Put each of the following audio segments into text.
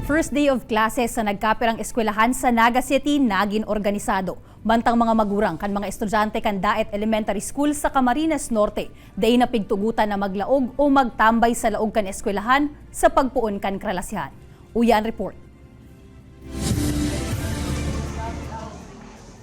First day of classes sa nagkapirang eskwelahan sa Naga City naging organisado. Bantang mga magurang kan mga estudyante kan Daet Elementary School sa Camarines Norte, day na pigtugutan na maglaog o magtambay sa laog kan eskwelahan sa pagpuon kan kralasyahan. Uyan report.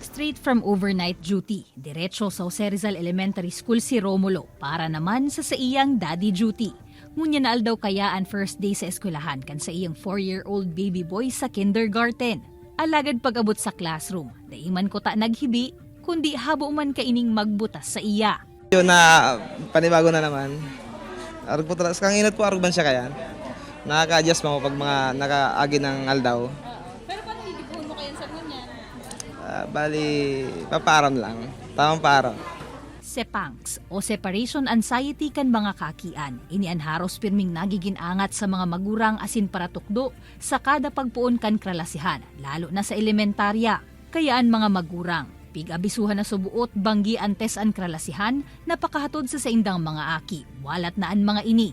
Straight from overnight duty, diretso sa Jose Rizal Elementary School si Romulo para naman sa iyang daddy duty. Ngunya naal daw kaya ang first day sa eskwelahan kan sa iyang 4-year-old baby boy sa kindergarten. Alagad pag-abot sa classroom, daiman ko ta naghibi, kundi habo man kaining magbutas sa iya. Yun na panibago na naman. Arug po talaga, kang inat po arug man siya kaya. Nakaka-adjust mo pag mga nakaagi ng aldaw. Pero paano higibuhon mo kayo sa ngunya? Bali, paparam lang. Tamang param. Sepangs o separation anxiety kan mga kakian. Inianharos pirming nagiging angat sa mga magurang asin para tukdo sa kada pagpuon kan kralasihan, lalo na sa elementarya. Kayaan mga magurang, pig-abisuhan na subuot banggi antes an kralasihan, napakahatod sa indang mga aki, walat na an mga ini.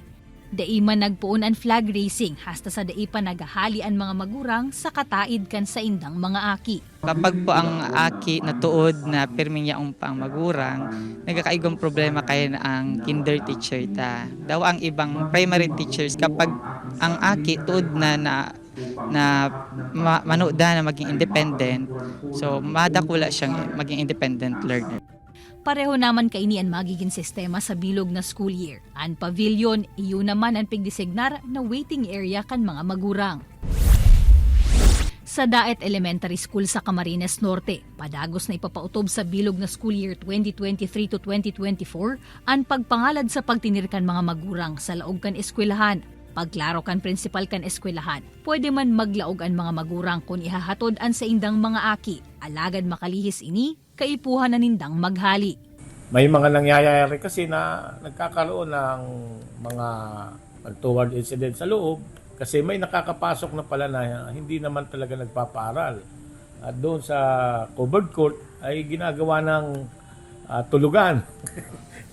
Daiman nagpuon ang flag racing hasta sa daipa naghahali ang mga magurang sa kataid kan sa indang mga aki. Kapag po ang aki na tuod na pirming yaong pang magurang, nagkakaigong problema kayo na ang kinder teacher ta. Daw ang ibang primary teachers kapag ang aki tuod na manoda na maging independent, so madakula siyang maging independent learner. Pareho naman kaini ang magiging sistema sa bilog na school year. Ang pavilion, iyon naman ang pigdesignar na waiting area kan mga magurang. Sa Daet Elementary School sa Camarines Norte, padagos na ipapautob sa bilog na school year 2023 to 2024 ang pagpangalad sa pagtinirkan mga magurang sa laog kan eskwelahan. Pagklaro kan principal kan eskwelahan, pwede man maglaog ang mga magurang kung ihahatod ang sa indang mga aki. Alagad makalihis ini, kaipuhan na nindang maghali. May mga nangyayari kasi na nagkakaroon ng mga untoward incident sa loob kasi may nakakapasok na pala na hindi naman talaga nagpapaaral. At doon sa covered court ay ginagawa ng tulugan.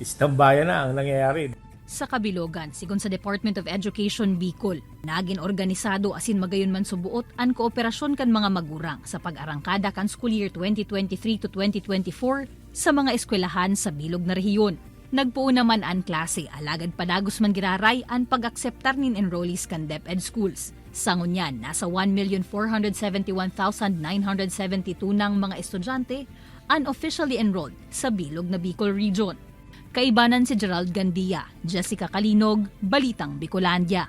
Istambayan na ang nangyayari. Sa kabilogan, sigon sa Department of Education Bicol, naging organisado asin magayon man subuot ang kooperasyon kan mga magurang sa pag-arangkada kan school year 2023 to 2024 sa mga eskwelahan sa bilog na rehiyon. Nagpuo naman ang klase, alagad padagos man giraray ang pag-akseptar nin enrollees kan DepEd schools. Sa ngunyan, nasa 1,471,972 ng mga estudyante unofficially enrolled sa bilog na Bicol Region. Kaibanan si Gerald Gandia, Jessica Kalinog, Balitang Bicolandia.